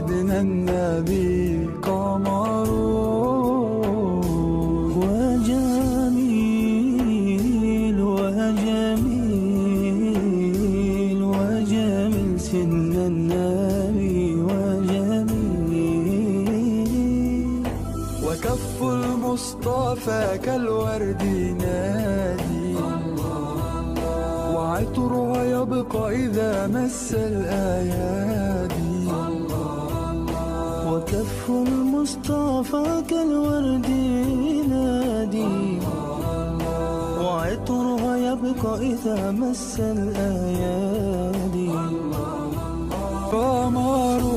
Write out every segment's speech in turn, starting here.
سيدنا النبي قمر وجميل وجميل وجميل سيدنا النبي وجميل وكف المصطفى كالورد نادي وعطرها يبقى إذا مس الأيادي وكف المصطفى كالورد نادي وعطرها يبقى إذا مس الأيادي قمرون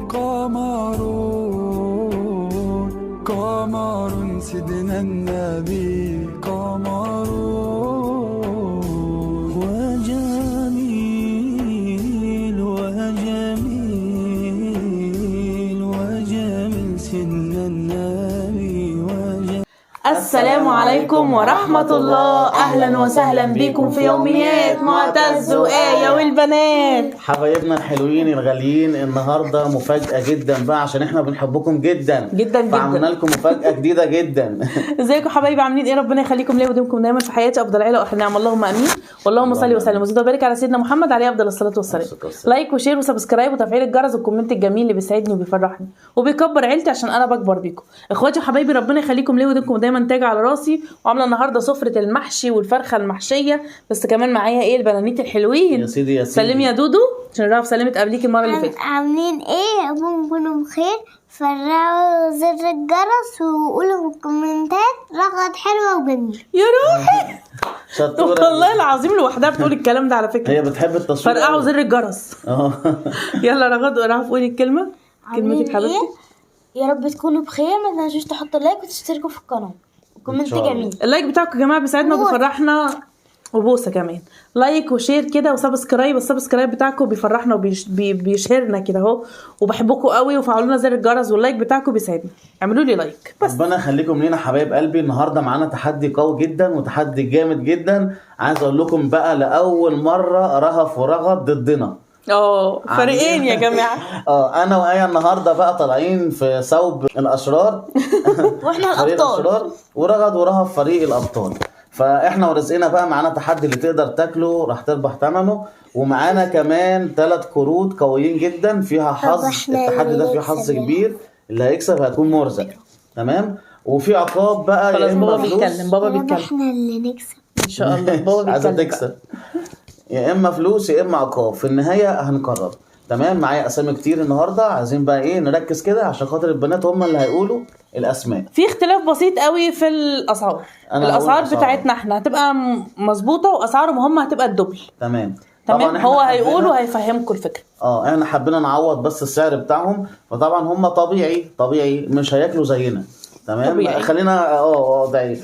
قمرون قمر سيدنا النبي قمر وجميل وجميل وجميل سيدنا النبي وجميل. السلام عليكم ورحمة الله. أهلا وسهلا بكم في يوميات معتز وآية والبنات. حبايبنا الحلوين الغاليين، النهارده مفاجأة جدا بقى عشان احنا بنحبكم جدا جدا جدا. فعملنا لكم مفاجأة جديدة جدا. ازيكم حبايبي، عاملين ايه؟ ربنا يخليكم ليا وديمكم دايما في حياتي افضل عيله واحلى نعم، اللهم امين. واللهم صل وسلم وزد وبارك على سيدنا محمد عليه افضل الصلاه والسلام. لايك وشير وسبسكرايب وتفعيل الجرس والكومنت الجميل اللي بيسعدني وبيفرحني وبيكبر عيلتي عشان انا بكبر بيكم. اخواتي وحبايبي ربنا يخليكم ليا وديمكم دايما تاج على راسي. وعامله النهارده سفره المحشي والفرخه المحشيه، بس كمان معايا ايه البنانيت الحلوين. يا سيدي يا سيدي سلمي يا دودو عشان نعرف سلمت قبليك المره اللي فاتت. عاملين ايه؟ تكونوا بخير. فرقوا زر الجرس وقولوا في الكومنتات رغد حلوه وجميله. يا روحي شطورة والله العظيم لوحدها بتقول الكلام ده على فكره. هي بتحب التصوير. فرقعوا زر الجرس. يلا رغد اعرف قولي الكلمه. كلمتك حبيبتي. يا رب تكونوا بخير. ما تنسوش تحطوا لايك وتشتركوا في القناه وكومنت جميل. اللايك بتاعكم يا جماعه بيساعدنا وبيفرحنا، وبوسه كمان. لايك وشير كده وسبسكرايب. السبسكرايب بتاعكم بيفرحنا وبيشهرنا كده اهو، وبحبكم قوي. وفعلوا لنا زر الجرس واللايك بتاعكم بيساعدني. اعملوا لي لايك بس. ربنا يخليكم لينا حبايب قلبي. النهارده معانا تحدي قوي جدا وتحدي جامد جدا. عايز اقول لكم بقى لاول مره رهف ورغد ضدنا. فريقين يا جماعه. انا وآية النهارده بقى طالعين في ثوب الاشرار. واحنا فريق الابطال. الاشرار ورغد ورهف فريق الابطال. فاحنا ورزقنا بقى معانا تحدي اللي تقدر تاكله راح تربح ثمنه، ومعانا كمان 3 كروت قويين جدا فيها حظ. التحدي ده فيه حظ كبير، اللي هيكسب هيكون مرزق. تمام. وفي عقاب بقى خلاص يا اما بابا فلوس. بيتكلم. بابا بيتكلم. احنا اللي نكسب ان شاء الله. بابا عايزه بيتكلم. تكسب. يا اما فلوس يا اما عقاب، في النهايه هنقرر. تمام. معايا اسامي كتير النهارده، عايزين بقى ايه نركز كده عشان خاطر البنات هم اللي هيقولوا الاسماء. في اختلاف بسيط قوي في الاسعار. الاسعار بتاعتنا احنا هتبقى مظبوطه، واسعارهم هم هتبقى الدبل. تمام. تمام. هو هيقول وهيفهمكم الفكره. احنا حبينا نعوض بس السعر بتاعهم، فطبعا هم طبيعي مش هياكلوا زينا. تمام. طبيعي. خلينا ده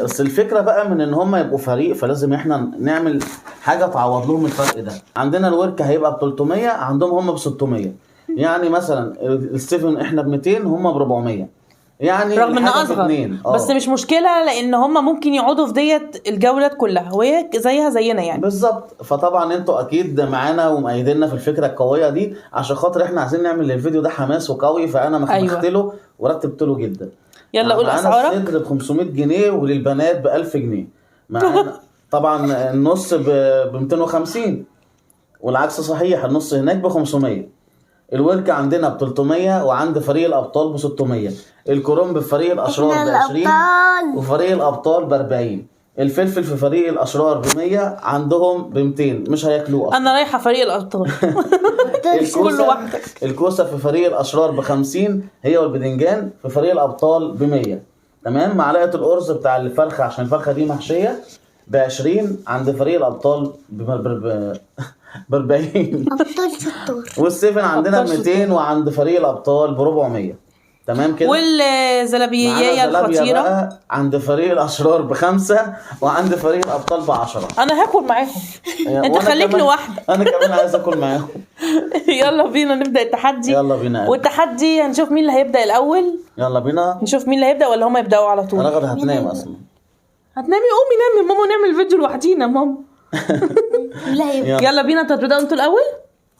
بس الفكره بقى من ان هم يبقوا فريق، فلازم احنا نعمل حاجه تعوض لهم الفرق ده. عندنا الورك هيبقى ب 300، عندهم هم ب 600. يعني مثلا الستيفن احنا ب 200 هم ب 400. يعني رغم ان اصغر بس مش مشكله، لان هم ممكن يقعدوا في ديت الجولات كلها وهي زيها زينا يعني. بالظبط. فطبعا انتوا اكيد معانا ومؤيديننا في الفكره القويه دي، عشان خاطر احنا عايزين نعمل الفيديو ده حماس وقوي. فانا مخمخت له ورتبت له جدا. يلا قول اسعارك. الصدر ب 500 جنيه وللبنات ب 1000 جنيه. معانا طبعا النص ب 250 والعكس صحيح، النص هناك ب 500. الورك عندنا ب 300 وعند فريق الابطال ب 600. الكرنب في فريق الاشرار ب 20 وفريق الابطال ب 40. الفلفل في فريق الاشرار ب 100 عندهم ب 200 مش هياكلوه اصلا. انا رايحه فريق الابطال. كل واحده. الكوسه في فريق الاشرار ب 50 هي والبدنجان في فريق الابطال ب 100. تمام. معلقه الارز بتاع الفرخه عشان الفرخه دي محشيه ب 20 عند فريق الابطال ب 40. ابطال شطور. والسيفن عندنا ب 200 وعند فريق الابطال ب 400. تمام كده. والزلابية الخطيرة عند فريق الاشرار ب5 وعند فريق الابطال ب10. انا هاكل معاهم. انت خليك لوحدك. انا كمان عايز اكل معاهم. يلا بينا نبدا التحدي. يلا بينا. والتحدي هنشوف مين اللي هيبدا الاول. يلا بينا نشوف مين اللي هيبدا ولا هم يبداوا على طول. انا غدا هتنام اصلا. هتنامي؟ قومي نامي ماما ونعمل فيديو لوحدينا ماما. لا يلا بينا. انتوا هتبداوا انتوا الاول.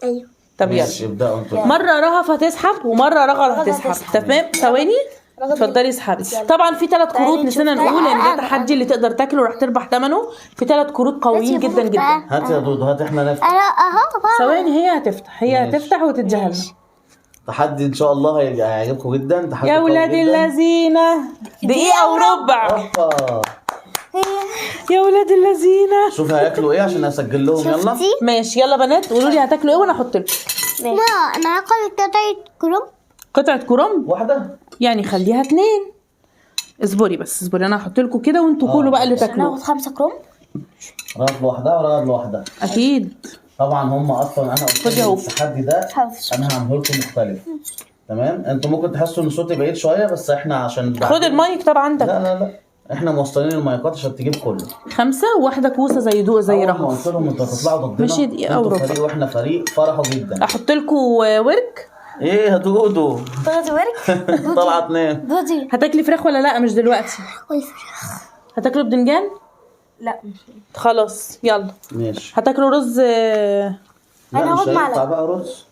ايوه طب يلا ماشي ابدأوا انتوا. مرة رهف هتسحب ومرة رغد هتسحب. تمام ثواني. اتفضلي اسحبي. طبعا في 3 كروت نسينا نقول ان ده تحدي اللي تقدر تاكله راح تربح ثمنه. في 3 كروت قويين جدا جدا. هات يا دودو، هات احنا نفتح. انا اهو بقى. ثواني هي هتفتح، هي ماشي. هتفتح وتتجهلنا. تحدي ان شاء الله هيعجبكم جدا. تحدي يا قوي ولاد جدا. الذين دقيقة وربع. اوبا. يا ولاد الذين. شوف هياكلوا ايه عشان اسجل لهم. يلا شفتي؟ ماشي يلا بنات قولوا لي هتاكلوا ايه وانا احط لكم. ما انا هاكل قطعة كرنب. قطعة كرنب واحدة. يعني خليها 2. اصبري بس اصبري، انا هحط لكم كده وانتوا كلوا بقى اللي تاكلوه. ناخد 5 كروم. رغد لوحدها ورغد لوحدها. اكيد. طبعا هم اصلا انا قلت خدي لهم اهو. التحدي ده انا هعمله لكم مختلف. تمام. انتوا ممكن تحسوا ان صوتي بعيد شويه بس احنا عشان خد المايك طبعا عندك. لا لا لا احنا موصلين المايكات عشان تجيب كله. 5 وواحدة كوسة زي دوق زي أول ما رهف. قلت لهم انتوا هتطلعوا ضدنا. ماشي دقيقة انتوا وربع. فريق واحنا فريق، فرحوا جدا. احط لكم ورك. ايه يا دودو؟ تاخدي ورك. طلعت تنام. دودي. هتاكلي فراخ ولا لا؟ مش دلوقتي. والفراخ. هتاكلوا بدنجان؟ لا مش خلاص يلا. ماشي. هتاكلوا رز أنا لا مش هاخد هينفع معلقة. بقى رز.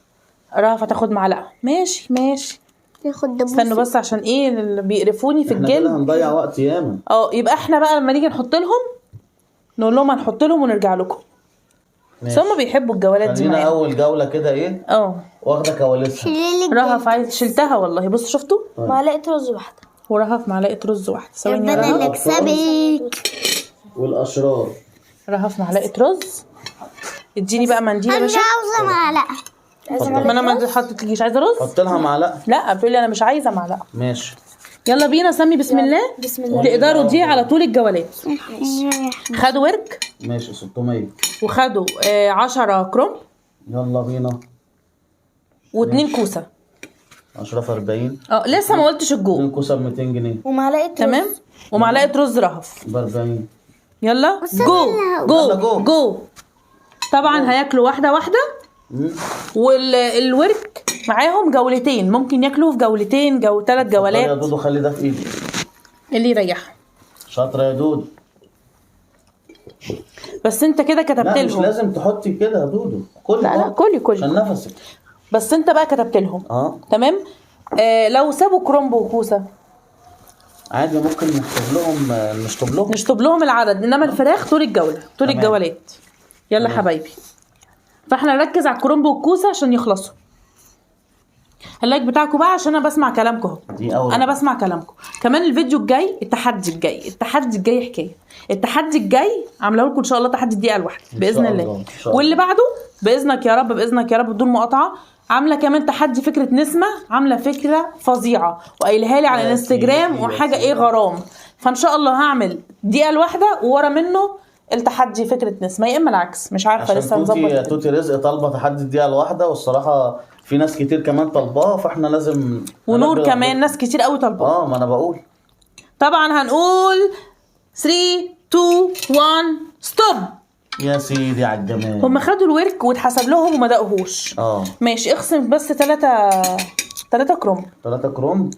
رهف هتاخد معلقة. ماشي ماشي. ياخد دبوس. استنوا بس عشان ايه اللي بيقرفوني في احنا كده الجلد. هنضيع وقت ياما. يبقى احنا بقى لما نيجي نحط لهم نقول لهم هنحط لهم ونرجع لكم. بس ماشي. هم بيحبوا الجولات دي خلينا معانا. اول جوله كده ايه واخده كواليسها. شيلي رهف عايز شلتها والله. بص شفتوا؟ معلقة رز واحدة. ورهف معلقة رز واحدة. ثواني يا ربنا اللي رهف. يكسبك. والاشرار. رهف معلقة رز. اديني بقى منديل يا انا مش باشا. عاوزة معلقة. ما انا ما حطيتلكيش. عايزة رز؟ حط لها معلقه. لا بتقولي انا مش عايزة معلقة. ماشي. يلا بينا سمي بسم الله. بسم الله. تقدروا دي على طول الجولات. خدوا ورك ماشي 600. وخدوا 10 كروم يلا بينا. و2 كوسة. 10 في 40. لسه ما قلتش 2 الجو. كوسه ب 200 جنيه. ومعلقة رز. تمام. ومعلقة رز رهف. ب 40. يلا جو يلا جو جو. جو. طبعا هياكلوا واحدة واحدة. والورك معاهم جولتين. ممكن ياكلوا في جولتين 3 يا جولات دودو خلي ده في ايدي. اللي يريحها. شاطره يا دودو. بس انت كده كتبت لا مش لهم. لازم تحطي كده يا دودو. كل لا لا كلي عشان نفسك. بس انت بقى كتبت لهم. تمام. لو سابوا كرومب وكوسة عادي ممكن نشطب لهم العدد. انما الفراخ طول الجولة طول تمام. الجولات. يلا تمام. حبايبي. فاحنا نركز على الكرومب والكوسة عشان يخلصوا. اللايك بتاعكم بقى عشان انا بسمع كلامكم اهو. دي اول. انا بسمع كلامكم كمان. الفيديو الجاي التحدي الجاي حكايه. التحدي الجاي عامله لكم ان شاء الله تحدي الدقيقه الواحده باذن شاء الله. الله، إن شاء الله. واللي بعده باذنك يا رب باذنك يا رب بدون مقاطعه. عامله كمان تحدي فكره نسمه. عامله فكره فظيعه وقايلها لي على يا الانستجرام سيدي، وحاجه يا ايه سيدي. غرام. فان شاء الله هعمل الدقيقه الواحده وورا منه التحدي فكره نسمه يا اما العكس. مش عارفه عشان لسه هنظبط. توتي رزق طالبه تحدي الدقيقه الواحده والصراحه في ناس كتير كمان طالباه فاحنا لازم ونور ننبه كمان على- ناس كتير قوي طالبه. ما انا بقول. طبعا هنقول 3 2 1 ستوب. يا سيدي على الجمال. هم خدوا الورك واتحسب لهم وما دقوهوش. ماشي اخصم بس 3 كروم. 3 كروم.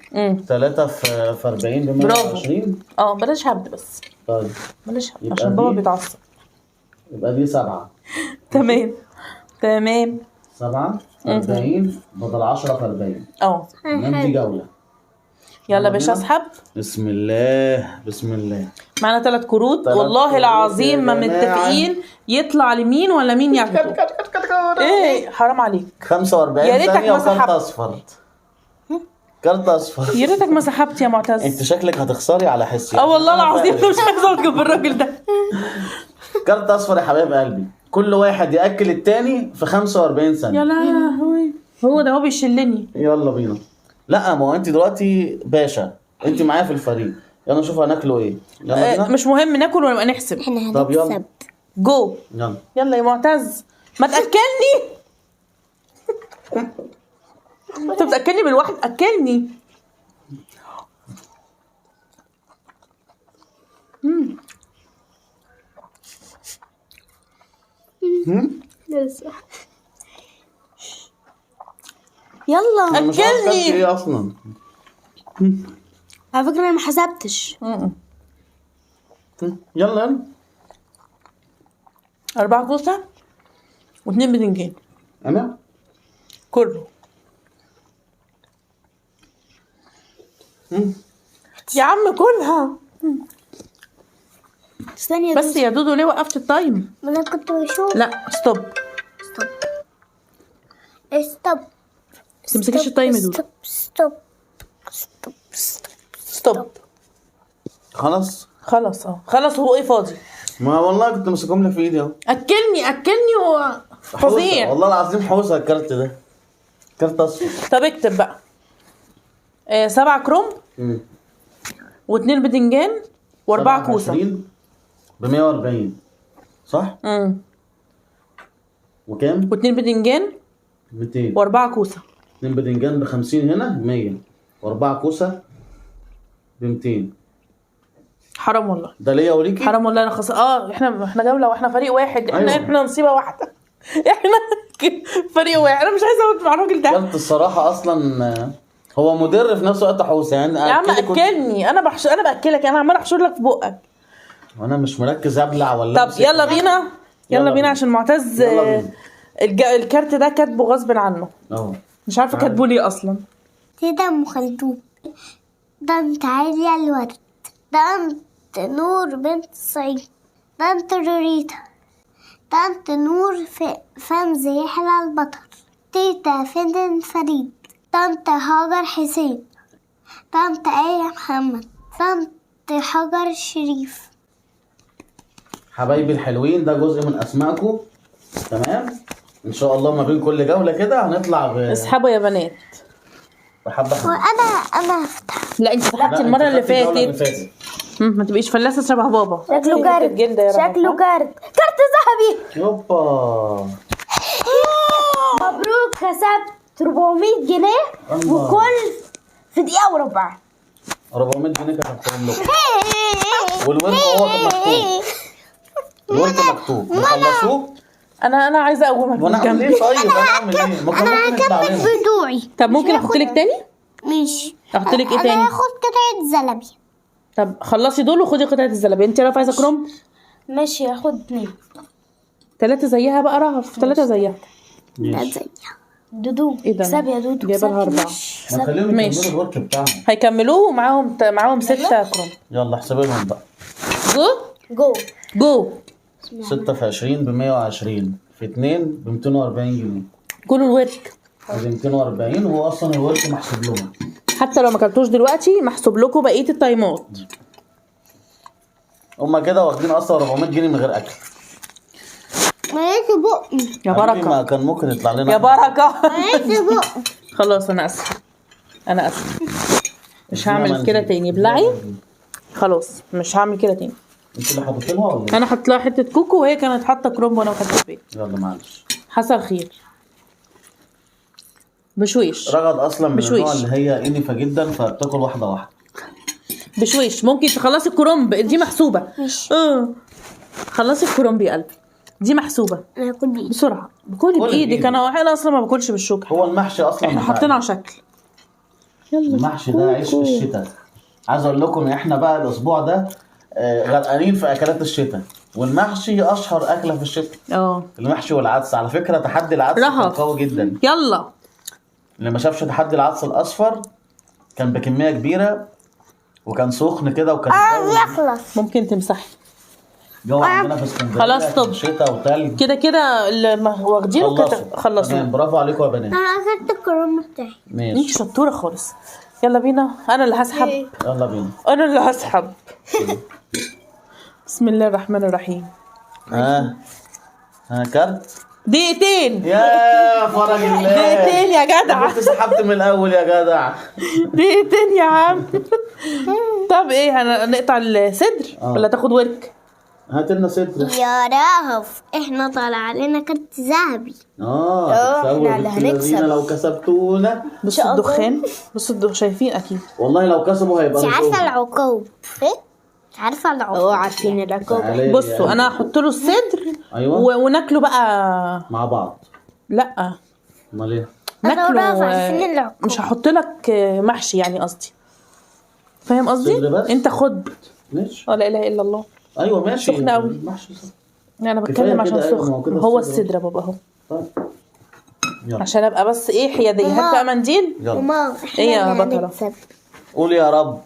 3 في 40 ب 120. بلاش هبد بس. طيب بلاش هبد يبقى عشان بابا دي- بيتعصب. يبقى دي 7. تمام 7 40 بدل 10 في 40. تمام دي جوله. يلا باشا اسحب. بسم الله بسم الله. معانا 3 كروت. 3 والله كروت العظيم يا ما جماعة. متفقين يطلع لمين ولا مين ياخده. ايه حرام عليك. 45 يا ريتك ثانيه ما وكارت سحبت. اصفر. كارت اصفر. يا ريتك ما سحبت يا معتز. انت شكلك هتخسري على حسي. والله العظيم مش عايزه اوقف الراجل ده. كارت اصفر يا حبايب قلبي. كل واحد ياكل التاني في 45 ثانيه. يا لهوي هو ده هو بيشلني. يلا بينا. لا ما هو انت دلوقتي باشا. انت معايا في الفريق. يلا نشوف هناكله ايه. يلا بينا. مش مهم ناكل ولا نحسب. احنا طب يلا. هنكسب. جو. يلا يا معتز ما تاكلني. انت بتاكلني بالواحد اكلني. يلا. انا مش عارف أكلني. كلت ايه اصلا. على فكرة انا ما حسبتش. يلا 4 كوسة و2 بدنجان. انا كله. يا عم كلها. استني يا بس دودو. يا دودو ليه وقفت التايم؟ ما انا كنت بشوف. لا ستوب. ستوب. تمسكيش التايم يا دودو. ستوب. ستوب. خلاص. خلاص خلاص. هو ايه فاضي؟ ما والله كنت ماسكهم لك في ايدي اهو. اكلني حوسة. فظيع. والله العظيم حوسه الكارت ده. كارت اصفر. طب اكتب بقى 7 كرومب و2 بدنجان و4 كوسه. ب 140 صح؟ وكام؟ و2 بدنجان 200 و4 كوسه. 2 بدنجان ب 50 هنا 100 و4 كوسه ب 200. حرام والله. ده ليا وليكي؟ حرام والله. انا احنا جوله واحنا فريق واحد. احنا أيوة. احنا نصيبه واحده. احنا فريق واحد. انا مش عايزه اقعد مع الراجل ده. كارت الصراحه اصلا هو مدر في نفس الوقت حوسه يعني. يا عم اكلني. انا باكلك. انا عمال احشر لك في بقك. وانا مش مركز ابلع ولا طب يلا بينا. يلا بينا عشان معتز يلا بينا. الكارت ده كاتبه غصب عنه. مش عارفه كاتبه ليه اصلا. كده ام خلدون. ده انت عالية الورد. ده انت نور بنت الصعيد. ده انت روريتا. ده انت نور في فم زيحلى البطل. تيتا فندن فريد. ده انت هاجر حسين. ده انت آية محمد. ده انت حجر الشريف. حبايبي الحلوين ده جزء من اسمائكم. تمام ان شاء الله ما بين كل جوله كده هنطلع اسحبوا يا بنات. بحبه. وانا هفتح. لا انت سحبتي المره اللي فاتت. ما تبقيش فلاسه شبه بابا. شكله كارت. شكله كارت ذهبي. يوبا. مبروك كسبت 400 جنيه وكل في دقيقة وربع. 400 جنيه كتبتهم لكم. والورق هو كان مكتوب. الورق مكتوب نخلصوه. انا عايزه اقومك وانا من اعمل جنبي. ايه طيب؟ انا اعمل ايه؟ ما كان انا ممكن يطلع هكمل لنا. بدوعي. طب ممكن احط لك تاني؟ ماشي. احط لك ايه انا تاني؟ هاخد قطعة زلبي. طب خلصي دول وخدي قطعه الزلابيه. انت رافعه عايزه كرومب؟ ماشي هاخد 2. 3 زيها بقى رهف. 3 زيها. لا زيها. دودو ايه ده؟ اكسب يا دودو. جايبه لها 4. ما خليهم ماشي. يكملوا الورك بتاعهم. هيكملوه ومعاهم 6 كرومب. يلا احسبي لهم بقى. جو. جو 6 في 20 ب 120 في 2 ب 240 جنيه. كلوا الورك. ادي 240 وهو اصلا الورك محسوب لهم. حتى لو ما اكلتوش دلوقتي محسوب لكم بقيه التايمات. هما كده واخدين اصلا 400 جنيه من غير اكل. ماليش بقي. يا حبيبي ما بركه. كان ممكن يطلع لنا. يا بركه. ماليش بقي. خلاص انا اسفه. مش هعمل كده تاني. ابلعي. خلاص مش هعمل كده تاني. انت اللي حاططينها ولا ايه؟ انا حط لها حته كوكو وهي كانت حاطه كرومب وانا وخدت البيت. يلا معلش. حصل خير. بشويش. رغد اصلا من بشويش. النوع اللي هي انفه جدا فبتاكل واحده واحده. بشويش. ممكن تخلصي الكرومب دي محسوبه. خلصي الكرومب يا قلبي. دي محسوبه. انا هاكل بايدي. بسرعه. كلي بايدك. انا اصلا ما باكلش بالشوكه. هو المحشي اصلا احنا حاطينه على شكل. يلا. المحشي ده عيش في الشتاء. عايز اقول لكم ان احنا بقى الاسبوع ده غرقانين في اكلات الشتاء. والمحشي اشهر اكله في الشتاء. المحشي والعدس. على فكره تحدي العدس كان قوي جدا. يلا. اللي ما شافش تحدي العدس الاصفر كان بكميه كبيره وكان سخن كده وكان يخلص. ممكن تمسحي. جو عندنا في اسكندريه. خلاص طب. شتاء وتلج. كده اللي واخدينه خلصوا. تمام برافو عليكم يا بنات. انا اخدت الكرم بتاعي. انت ماشي. شطوره خالص. يلا بينا. انا اللي هسحب. يلا بينا. انا اللي هسحب. بسم الله الرحمن الرحيم. ها كارت. دقيقتين. يا فرج الله. دقيقتين يا جدع. كنت سحبت من الاول يا جدع. دقيقتين يا عم. طب ايه هنقطع الصدر ولا تاخد ورك؟ هات لنا صدر. يا رهف احنا طالع لنا كارت ذهبي. احنا اللي هنكسب. لو كسبتونا. بصوا الدخان. بصوا الدخان. شايفين اكيد. والله لو كسبوا هيبقى انت عارفه العقوب؟ ايه؟ مش عارفه العقوب؟ عارفين العقوبة. تعالي بصوا يا انا هحط له الصدر. ايوه. وناكله بقى مع بعض. لا امال ايه؟ أنا ورافع عارفين ناكله. العقوبة. مش هحط لك محشي يعني قصدي. فاهم قصدي؟ صدر بس؟ انت خد. ماشي. لا اله الا الله. ايوه ماشي. سخنة أوي. ماشي صح. انا كفاية بتكلم عشان كده، أيوة، سخن. ما هو كده هو الصدر. الصدر يا بابا اهو. طيب يلا عشان ابقى بس ايه حياديه. هات بقى منديل. يلا ماما احنا إيه يا اللي بطلة؟ هنكسب. قول يا رب،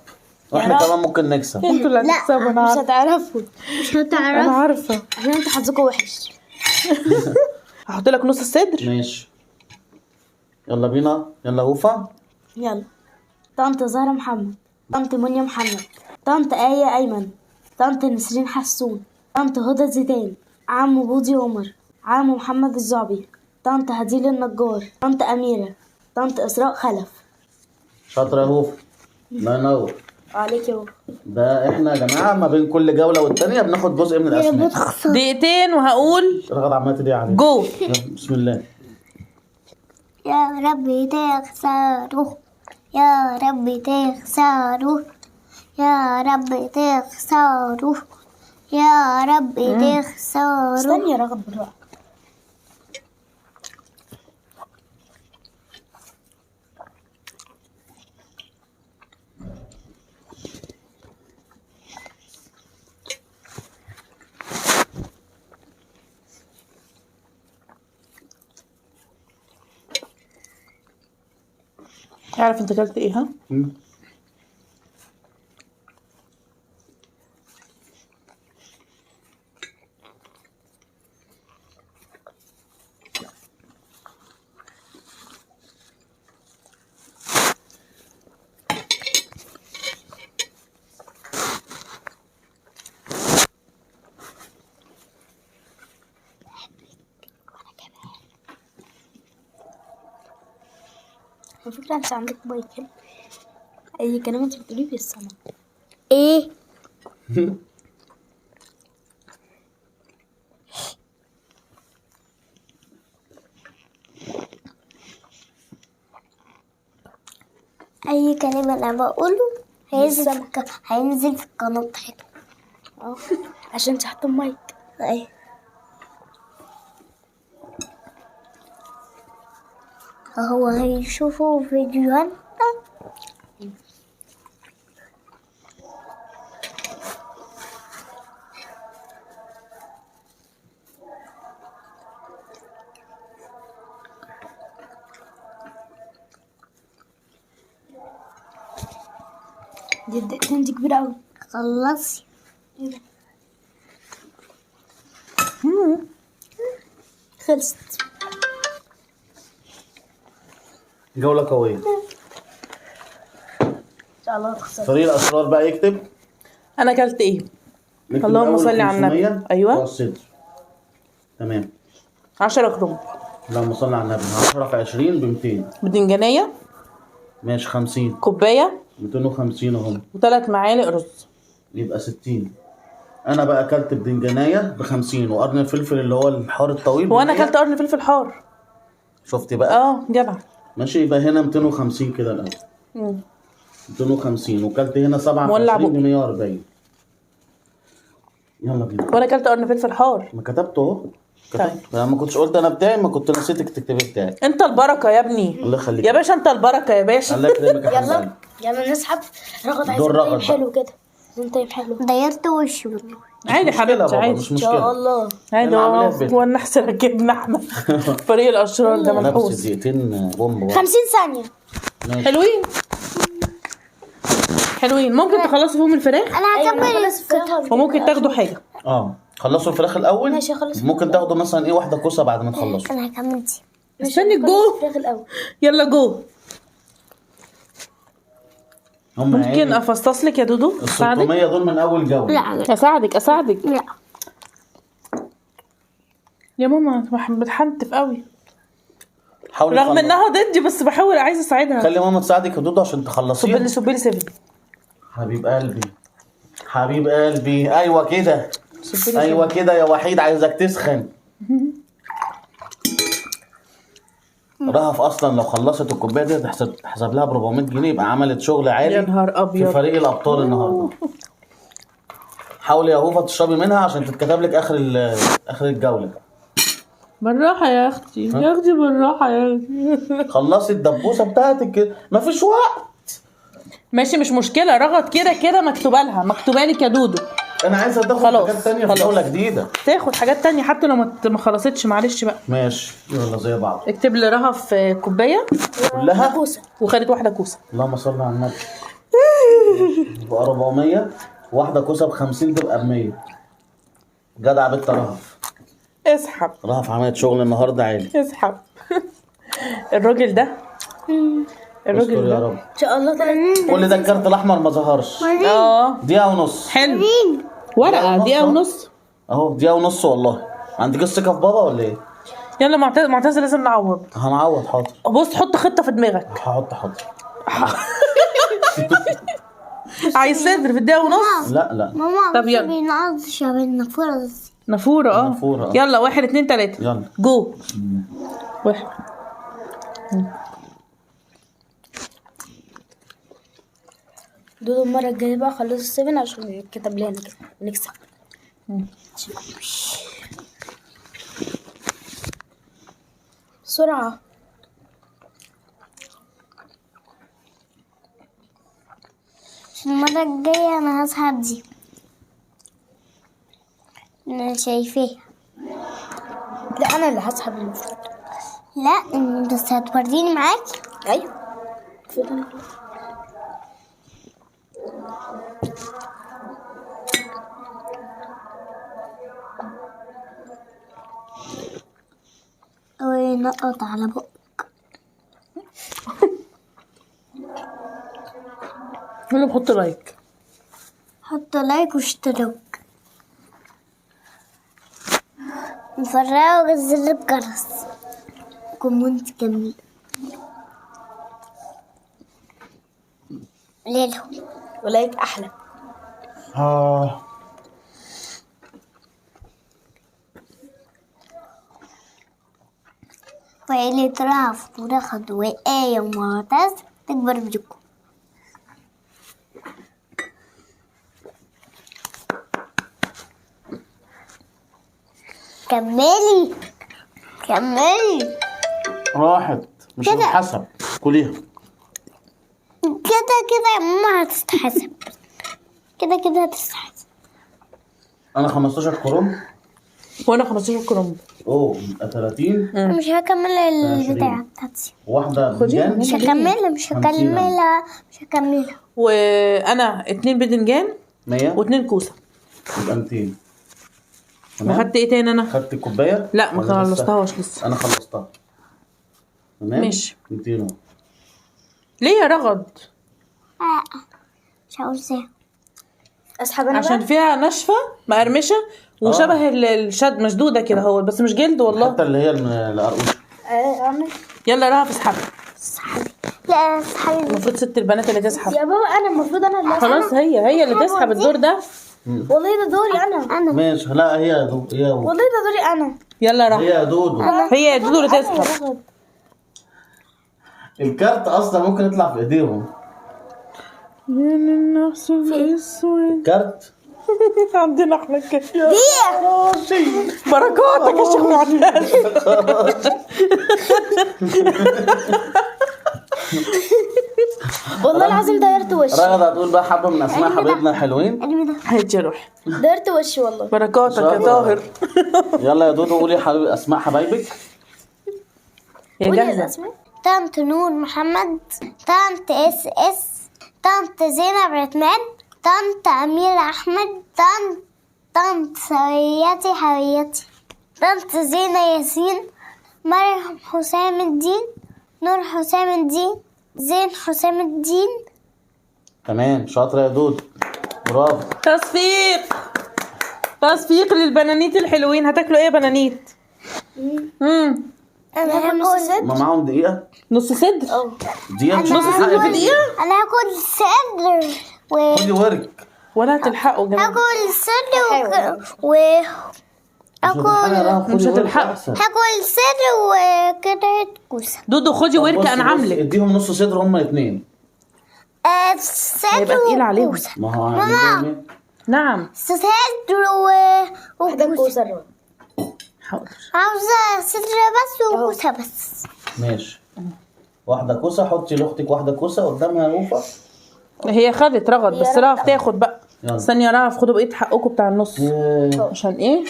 واحنا كمان ممكن نكسب. انتوا اللي لا، هتكسبوا انا مش عارفه. هتعرفوا مش انا هتعرف. عارفه. عشان انتوا حظكم وحش. هحط لك نص الصدر. ماشي يلا بينا. يلا وفا. يلا. طنط زهرة محمد، طنط منيا محمد، طنط آية أيمن، طنط نسرين حسون، طنط هدى زيدان، عم بودي عمر، عم محمد الزعبي، طنط هديل النجار، طنط أميرة، طنط إسراء خلف. شاطرة يا هوفا، الله ينور. عليك يا بابا. ده احنا يا جماعة ما بين كل جولة والتانية بناخد جزء من الأسماء. دقيقتين وهقول رغد عمالة تدعي علينا. جو. يلا، بسم الله. يا رب تخسروا، يا رب تخسروا، يا رب تخسروا، يا رب تخسروا. استني يا رغد بالراحة. عارف انت اكلت ايه؟ ها مم. على فكرة انت عندك مايكل، أي كلام انت بتقوليه بيسمع. ايه؟ اي كلمة انا بقوله هينزل في القناة بتاعتنا. اه عشان انت حاطة المايك. ايه هو هيشوفوا فيديوهاتنا. دي الدقيقتين دي كبيرة أوي. خلصي. خلصت. جولة قوية. إن شاء الله تخسر. فريق الأسرار بقى يكتب. انا اكلت ايه؟ نكتب اللهم الأول صل على النبي. 500 أيوة. بتوع الصدر. تمام. 10 كروم. اللهم صل على النبي. 10 في 20 ب 200. بدنجانيه. ماشي 50. كوبايه 250 اهم. و3 معالق رز. يبقى 60. انا بقى اكلت بدنجانيه ب 50 وقرن الفلفل اللي هو الحار الطويل. وانا ب 100. اكلت قرن فلفل حار. شفتي بقى؟ اه جدع. ماشي يبقى هنا 250 كده الاول. 250 وكلت هنا 7 مولع في 20 ب بقى. 140. يلا بينا. وانا اكلت قرن فلفل حار. ما كتبته اهو. طيب. كتبت. انا ما كنتش قلت انا بتاعي، ما كنت نسيتك تكتبي بتاعي. انت البركه يا ابني. الله يخليك. يا باشا انت البركه يا باشا. الله يكرمك يا يلا حبيبي. يلا نسحب. رغد عايزين دور رغد طيب بقى. حلو كده. عايزين طيب حلو. دايرت وشي. عادي مشكلة حبيبتي بابا، عادي. مش ان شاء مشكله. الله. عادي. أنا عاملها في بيتي. هو النحس ركبنا احنا. فريق الاشرار ده انا بس منحوس. دقيقتين بومب. 50 ثانية. ماشي. حلوين حلوين. ممكن تخلصوا فيهم الفراخ انا هكمل وممكن تاخدوا حاجه. خلصوا الفراخ الاول. ماشي، خلص. ممكن تاخدوا مثلا ايه واحده كوسه بعد ما تخلصوا. انا هكمل دي. استني الجو. الفراخ الأول. يلا جو. هم ممكن افصص لك يا دودو؟ ال اساعدك 600 دول من اول جوله. لا اساعدك لا يا ماما. بتحنتف قوي حاولي رغم تخلص. انها ضدي، بس بحاول عايزه اساعدها. خلي ماما تساعدك يا دودو عشان صب تخلصيها. لي 7. حبيب قلبي حبيب قلبي. ايوه كده صب لي ايوه كده يا وحيد، عايزك تسخن. رهف اصلا لو خلصت الكوبايه دي تحسب لها ب 400 جنيه، يبقى عملت شغل عالي. يا نهار في ابيض. فريق الابطال النهارده. حاولي يا هوفا تشربي منها عشان تتكتب لك اخر الجوله. بالراحه يا اختي يا اختي بالراحه يا اختي. خلصي الدبوسه بتاعتك كده، مفيش وقت. ماشي مش مشكله. رغد كده كده مكتوبه لها، مكتوبه لك يا دودو. انا عايز تاخد خلاص، حاجات تانية في خلاص. دولة جديدة. تاخد حاجات تانية حتى لو ما خلصتش، معلش بقى. ماشي يلا زي بعض اكتب لي رهف كوبايه كلها. كوسة. وخدت واحده كوسه. اللهم صل على النبي. يبقى 400. واحدة كوسة ب50 تبقى ب100. جدع بنت رهف. اسحب رهف عملت شغل النهارده عالي. اسحب. الراجل ده استر الراجل يا ده رب. ان شاء الله كل ده الكارت الاحمر ما ظهرش. دقيقة ونص. حلو. ورقه دقيقه ونص. اهو دقيقة ونص والله. عندك ثقة في بابا ولا ايه؟ يلا معتز لازم نعوض. هنعوض حاضر. بص حط خطه في دماغك. هحط حاضر. عايز صدر في الدقيقه ونص. لا ماما طب يلا. بينقض شبه النافورة بس. نافوره نافورة، يلا 1 2 3 يلا. جو. 1. دودو المرة الجاية بقى خلصوا السفن عشان يتكتب لنا كده ونكسب. بسرعة. المرة الجاية أنا هسحب دي. أنا شايفاها. لا أنا اللي هسحب المفروض. لا بس هتوريني معاكي. أيوة. المفروض أنا. ونقط على بقك. يلا حط لايك. حط لايك واشتراك. نفرقوا زر الجرس. كومنت جميل. ليلهم. ولايك أحلى. وإلي ترعف ورخد وآية ومعتز تكبر بيكم. كملي كملي. راحت مش كده. هتتحسب. كليها. كده يا ماما هتتحسب. كده هتتحسب. انا 15 كروم. وانا 15 كرنب. اوه يبقى 30. مش هكمل البتاع بتاعتي. واحدة بجان. مش هكملها. وانا 2 باذنجان 100 و2 كوسه. يبقى 200. وخدت ايه تاني انا؟ خدت الكوباية؟ لا ما ولا لسه؟ خلصتهاش لسه. انا خلصتها. تمام. ماشي. 200 ليه يا رغد؟ مش عاوزاها. أسحب أنا عشان بقى. فيها ناشفه مقرمشه وشبه الشد مشدوده كده هو، بس مش جلد والله. حتى اللي هي القرقوش. أعمل. يلا رهف اسحبي. لا اسحبي. المفروض ست البنات اللي تسحب. يا بابا أنا المفروض أنا اللي أسحب. خلاص هي اللي تسحب الدور ده. والله ده دوري أنا. ماشي. لا هي هي والله ده دوري أنا. يلا رهف. هي دودو. هي يا دودو اللي تسحب. الكارت اصلا ممكن يطلع في ايديهم. كارت. عندنا احنا كده. بركاتك يا شيخ معتز. والله العظيم دايرت وشي. رغد هتقول بقى حبة من اسماء حبايبنا الحلوين. هات يا روحي. دايرت وشي والله. بركاتك يا طاهر. يلا يا دودو قولي اسماء حبايبك. يا قولي جاهزه. الأسماء. طنط نور محمد. طنط اس. طنط زينب عثمان. طنط أميرة أحمد. طنط سويتي حويتي. طنط زينة ياسين. مريم حسام الدين. نور حسام الدين. زين حسام الدين. تمام شاطرة يا دودو. برافو. تصفيق للبنانيت الحلوين. هتاكلوا ايه يا بنانيت؟ أنا هاكل. ما معاهم دقيقة؟ نص صدر. دقيقة مش نص صدر في دقيقه. أنا هاكل صدر خدي ورك. ولا هتلحقوا جماعه. هاكل صدر مش هتلحقوا. هاكل صدر وقطعة كوسة. دودو خدي وركه انا عاملك. اديهم نص صدر هما الاثنين. صدر هيبقى تقيل عليهم. وكوسة. ما هو هنجيبهم ايه؟ نعم. صدر واحدة وكوسة. كوسة الرابعة. حاضر. عاوزة صدر بس وكوسة بس. ماشي. واحدة كوسة. حطي لاختك واحدة كوسة قدامها يا وفا. هي خدت رغد بس رهف تاخد بقى. يلا. استني يا رهف، خدوا بقيه حقكم بتاع النص. عشان ايه؟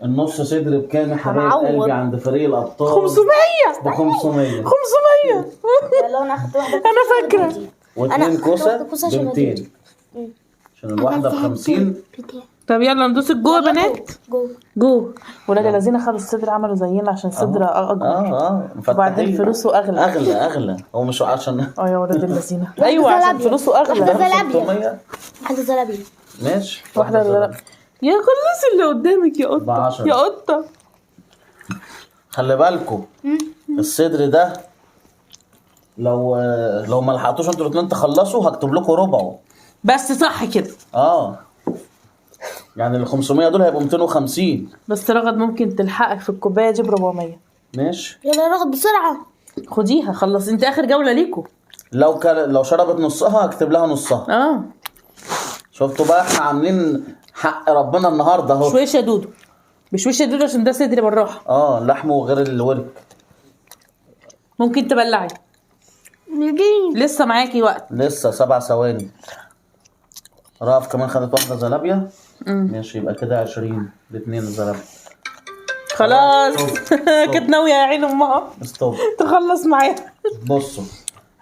النص صدر بكام يا حبايب هنعوض. قلبي عند فريق الابطال؟ 500 ب 500. 500 يلا انا اخدت واحده. انا فاكره. واثنين كوسه واخدة كوسة ب عشان 200 عشان الواحده ب 50. طب يلا ندوس جوه يا بنات. جوه. ولاد الذين خدوا الصدر عملوا زينا عشان صدر اكبر. مفتحين. وبعدين فلوسه اغلى. اغلى هو مش عشان اه يا ولاد الذين. ايوه عشان زلابية. فلوسه اغلى. واحدة زلابية. 600. واحده زلابيه. ماشي. واحده زلابية. يا خلصي اللي قدامك يا قطه ب10. يا قطه. خلي بالكم الصدر ده لو ما لحقتوش انتوا الاثنين تخلصوا هكتب لكم ربعه. بس صح كده. يعني ال 500 دول هيبقوا 250. بس رغد ممكن تلحقك في الكوبايه جيب 400. ماشي. يلا ناخد بسرعه. خديها خلص، انت اخر جوله ليكو. لو شربت نصها هكتب لها نصها. شفتوا بقى احنا عاملين حق ربنا النهارده اهو. شويش يا دودو، بشويش يا دودو عشان ده صدري بالراحه. لحمه غير الورك. ممكن تبلعي. لسه معاكي وقت. لسه 7 ثواني. رأف كمان خدت واحده زلابيه. ماشي يبقى كده 20 ب2 زلابيه. خلاص كانت ناويه يا عين امها ستوب. تخلص معايا. بصوا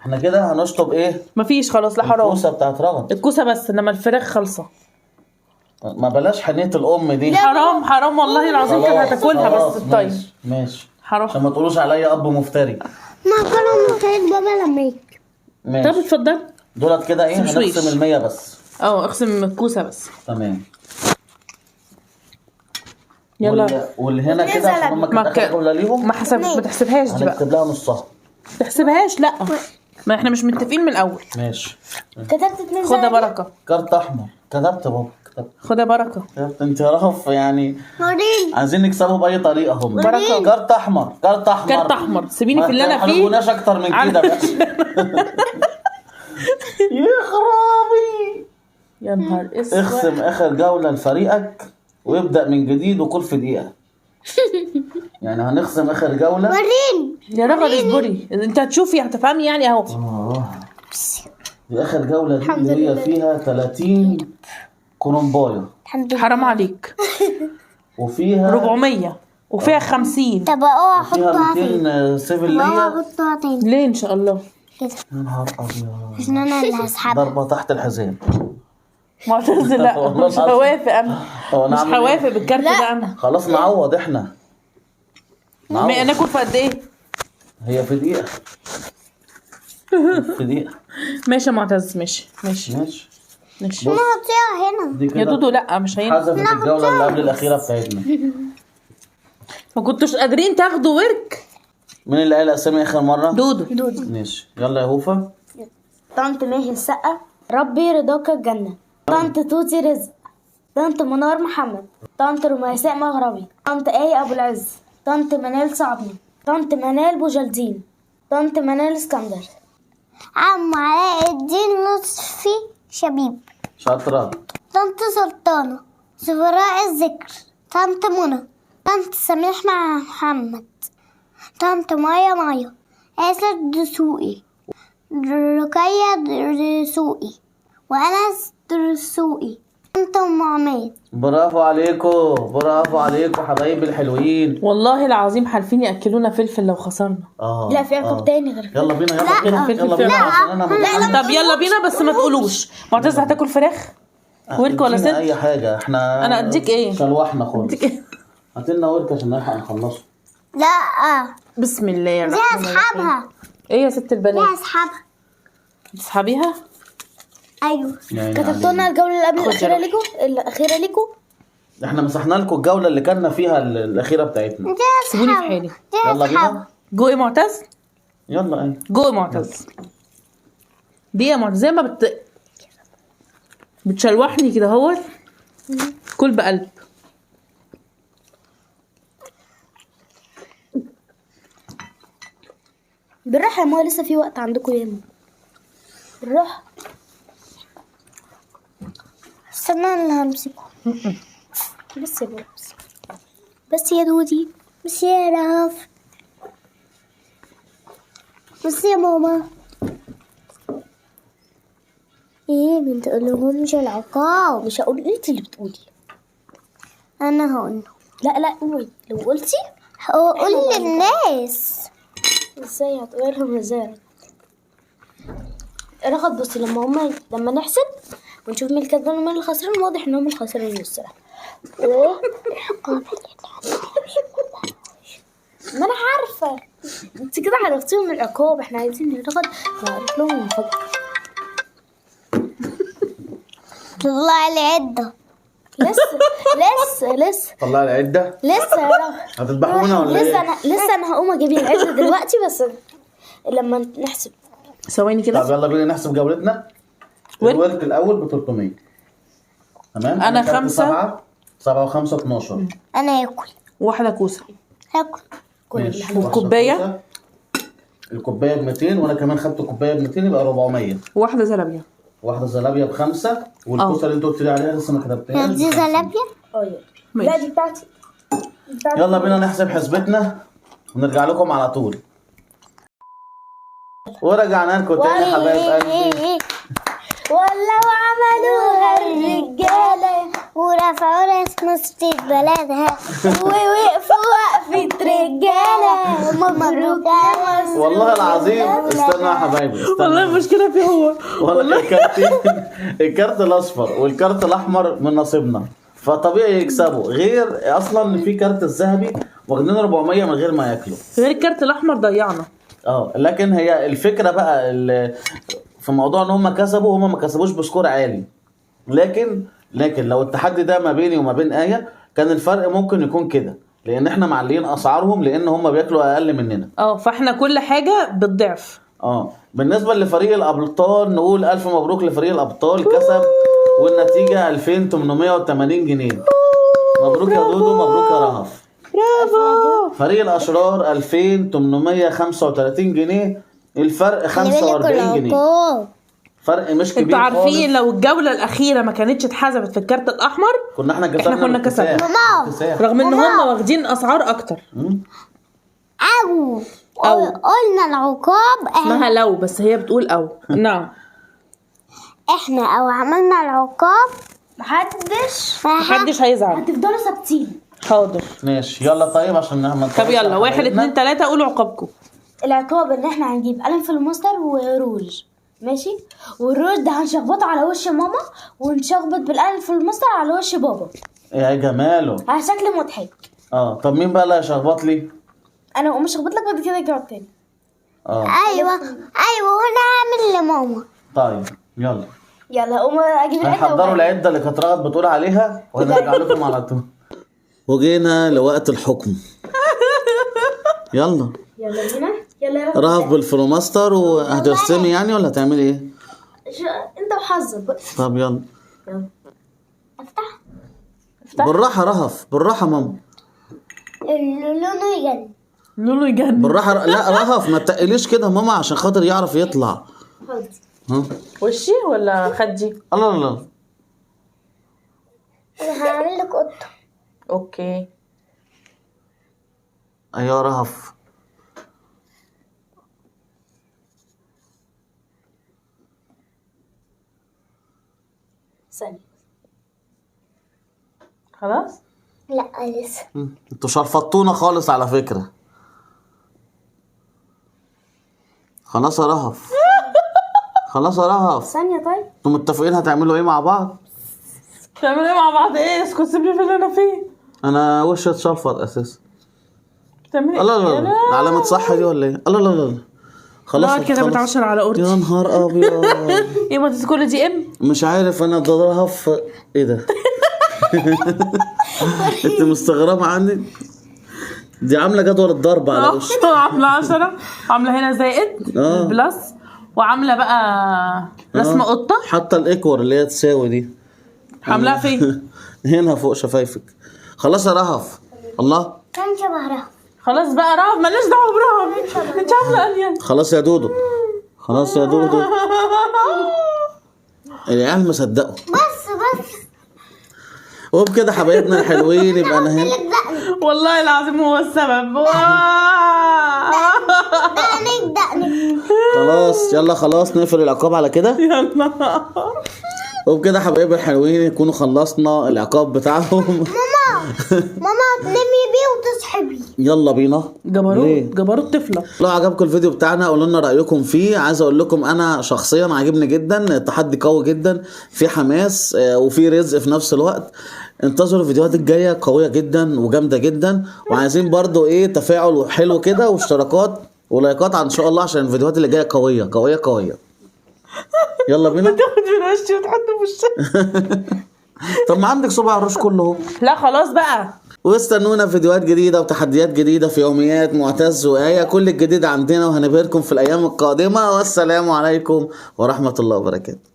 احنا كده هنشطب ايه؟ مفيش خلاص، لا حرام. الكوسه بتاعت رغد. الكوسه بس، انما الفراخ خلصه. ما بلاش حنيه الام دي. حرام حرام والله العظيم كانت خلاص، هتاكلها خلاص، بس الطيب. ماشي حرام. عشان ما تقولوش عليا اب مفتري. ما كانوا مكانت بابا لما يجي. طب ماشي. اتفضل. دولت كده ايه مشويش. هنقسم 100 بس. اقسم الكوسه بس. تمام. يلا. واللي هنا كده عشان هم كانت اخر جوله ليهم ما تحسبهاش دي بقى. هنكتب لها نصها. ما تحسبهاش لا، ما احنا مش متفقين من الاول. ماشي. كتبت 2 خدها بركه. كارت احمر. كتبت بابا كتبت. خدها بركه. انت يا رهف يعني وريني. عايزين نكسبوا باي طريقه هم. بركة. كارت احمر. كارت احمر. كارت احمر، سيبيني في اللي انا ما فيه. تحرجوناش اكتر من كده بس. يا خرابي. يا نهار اسود. اخصم اخر جوله لفريقك وابدا من جديد وكل في دقيقه. يعني هنخصم اخر جوله. وريني. يا رغد اصبري، انت هتشوفي هتفهمي يعني اهو. دي اخر جوله دي اللي هي فيها 30 كولومبايه الحمد لله. حرام عليك. وفيها 400 وفيها 50. طب اوعى فيها احطها تاني. 200 سيفن اوعى ليا. احطها تاني ليه ان شاء الله. كده يا نهار ابيض. عشان انا اللي هسحبها. ضربه تحت الحزام. معتز لا والله مش العظيم. هوافق انا. هو مش نعمل إيه؟ هوافق بالكارت ده انا. خلاص نعوض احنا. نعوض. ناكل في قد ايه؟ هي في دقيقه. في دقيقه. ماشي يا معتز. ماشي ماشي ماشي. ماشي. بص حطيها هنا. دي يا كده دودو لا مش هينفع. حذفت الجوله اللي قبل الاخيره بتاعتنا. ما كنتوش قادرين تاخدوا ورك. مين اللي قال اسامي اخر مره؟ دودو. ماشي يلا يا هوفا. طنط ماهي السقا. ربي رضاك الجنه. طنط توتي رزق. طنط منار محمد. طنط رميساء مغربي. طنط آية أبو العز. طنط منال صعبي. طنط منال بوجلدين. طنط منال اسكندر. عم علاء الدين لطفي شبيب. شاطره. طنط سلطانة. زفراء الذكر. طنط منى. طنط سميح مع محمد. طنط مايا. آسر دسوقي. رقية دسوقي. وأنس دسوقي. طنط أم عماد. برافو عليكم برافو عليكم حبايبي الحلوين. والله العظيم حالفين ياكلونا فلفل لو خسرنا. لا في عقاب تاني غير يلا بينا يلا بينا فلفل يلا بينا فلفل. عشان انا متحمس. طب يلا بينا بس ما تقولوش. معتز هتاكل فراخ ورك ولا ادينا ست؟ اي حاجه احنا أنا أديك إيه؟ شلوحنا خالص. هات لنا ورك عشان نلحق نخلصه. لا بسم الله دي الرحمن الرحيم. هسحبها. ايه يا ست دي البنات؟ هسحبها. تسحبيها؟ أيوه. يعني كتبتوا لنا الجولة اللي قبل خد الأخيرة يا ليكم الأخيرة ليكم. احنا مسحنا لكم الجوله اللي كنا فيها الاخيره بتاعتنا. دي سيبوني في هسحبها. حالي. دي يلا هسحبها. بينا جو ايه معتز؟ يلا ايه جو معتز. دي يا معتز زي ما بتشلوحني كده اهوت. كل بقلب. بالراحة يا ماما لسه في وقت عندكم ياما. بالراحة. استنى أنا اللي همسكه. بس يا بابا بس يا دودي. بس يا رهف. بس يا ماما. ايه ما تقولهمش العقاب. مش هقول، انت اللي بتقولي. انا هقول لا قولي، لو قلتي قول للناس. ازاي هتقولي لهم ازاي؟ رغد بصي، لما نحسب ونشوف مين الكسبان ومين الخسران، واضح ان هم الخسرانين الصراحه. ما انا عارفه انت كده عرفتيهم من العقاب. احنا عايزين نرغد نعرف لهم المفاجاه. طلع العدة. لسه طلع العده. لسه يا رغد. هتذبحونا ولا ايه؟ لسه انا هقوم اجيب العده دلوقتي، بس لما نحسب. ثواني كده. طب يلا بينا نحسب جولتنا. الورك الاول ب 300. تمام. أنا كارت 5. 7 و5 12. انا هاكل. واحدة كوسة. هاكل. ماشي. والكوباية؟ واحدة كوسة. الكوبايه ب 200 وانا كمان خدت كوبايه ب 200 يبقى 400. واحدة زلابية. واحده زلابيا ب5 والكوسه اللي انت قلت لي عليها لسه ما كتبتهاش. دي زلابيا. لا ماشي. دي بتاعتي. يلا بينا نحسب حسبتنا ونرجع لكم على طول. ورجعنا لكم تاني حبايب قلبي. ولو عملوها الرجالة ورفعوا راس مصر بلدها ووقفوا وقفة رجالة مبروك يا مصر. والله العظيم استنى يا حبايبي استنى. والله المشكلة فيه هو. والله الكارت الاصفر والكارت الاحمر من نصيبنا، فطبيعي يكسبوا. غير اصلا ان في كارت الذهبي واخدين 400 من غير ما ياكلوا. غير الكارت الأحمر ضيعنا. لكن هي الفكره بقى في موضوع ان هم كسبوا، هم ما كسبوش بسكور عالي. لكن لو التحدي ده ما بيني وما بين آية كان الفرق ممكن يكون كده، لان احنا معلين اسعارهم لان هم بياكلوا اقل مننا. فاحنا كل حاجة بالضعف. بالنسبه لفريق الابطال نقول الف مبروك لفريق الابطال، كسب والنتيجه 2880 جنيه. مبروك يا دودو، مبروك يا رهف. برافو. فريق الاشرار 2835 جنيه، الفرق 45 جنيه. فرق مش كبير. انتوا عارفين خالص. لو الجولة الأخيرة ما كانتش اتحسبت في الكارت الأحمر كنا احنا كسبنا. احنا كنا كسبنا. اكتساح. رغم ان هم واخدين أسعار أكتر. أو قلنا العقاب اسمها لو، بس هي بتقول أو. نعم. احنا او عملنا العقاب محدش هيزعل. هتفضلوا ثابتين. حاضر. ماشي يلا طيب عشان نعمل. طب يلا 1 2 3 قولوا عقابكم. العقاب ان احنا هنجيب قلم في الماستر وروج، ماشي، والروج ده هنشخبطه على وش ماما ونشخبط بالقلم في الماستر على وش بابا. يا جماله. على شكل مضحك. طب مين بقى اللي هيشخبط لي؟ انا اقوم اشخبط لك بعد كده الجواب تاني. ايوه وانا هعمل لماما. طيب يلا اقوم اجيب العده. هنحضروا العده اللي كانت رغد بتقول عليها وهنرجع لكم على طول. وجينا لوقت الحكم. يلا بينا. يلا رهف بالفلوماستر وهترسمي يعني ولا هتعملي ايه؟ انت وحظك بقى. طب يلا افتح. بالراحه رهف، بالراحه ماما. لونه يجنن. بالراحه. لا رهف ما تقليش كده ماما عشان خاطر يعرف يطلع. وشي ولا خدي؟ الله لا. انا هعمل لك قطه. اوكي. ايوه رهف. ثانية. خلاص؟ لا لسه. انتوا شرفطونا خالص على فكره. خلاص يا رهف. خلاص يا رهف. ثانية طيب. انتوا متفقين هتعملوا ايه مع بعض؟ تعملوا ايه مع بعض؟ ايه اسكت سيبني في اللي انا فيه. انا وشي اتشلفط اساسا. تعملي الله لا علامة صح دي ولا ايه؟ الله خلاص. لا كده 10 على قرطي. يا نهار ابيض. ايه ما تذكري دي ام؟ مش عارف انا ضربها في ايه ده؟ انت مستغربه عني؟ دي عامله جدول الضرب على وشي. عامله 10 عامله هنا زائد بلس وعامله بقى رسمه قطه. حتى الاكور اللي هي تساوي دي عاملاها فين؟ هنا فوق شفايفك. خلاص يا رهف. الله كان شبه رهف. خلاص بقى رهف مالناش دعوه برهف. انت عامله الين. خلاص يا دودو. خلاص يا دودو. العيال مصدقوا. بس وبكده حبايبنا الحلوين يبقى انا هنا. والله العظيم هو السبب. خلاص يلا خلاص نقفل العقاب على كده. يلا وبكده حبايبي الحلوين يكونوا خلصنا العقاب بتاعهم. ماما تنامي بيه وتصحي بيه. يلا بينا. ليه؟ جبروت طفله. لو عجبكم الفيديو بتاعنا قولوا لنا رايكم فيه. عايز اقول لكم انا شخصيا عاجبني جدا، التحدي قوي جدا، في حماس وفي رزق في نفس الوقت. انتظروا الفيديوهات الجايه قويه جدا وجامده جدا، وعايزين برضو ايه تفاعل حلو كده واشتراكات ولايكات ان شاء الله، عشان الفيديوهات اللي جايه قويه قويه قويه. يلا بينا. تاخد من وشي وتحطه في وشك. طب ما عندك صبع الرش كله. لا خلاص بقى. واستنونا فيديوهات جديدة وتحديات جديدة في يوميات معتز وآية. كل الجديد عندنا وهنبهركم في الأيام القادمة. والسلام عليكم ورحمة الله وبركاته.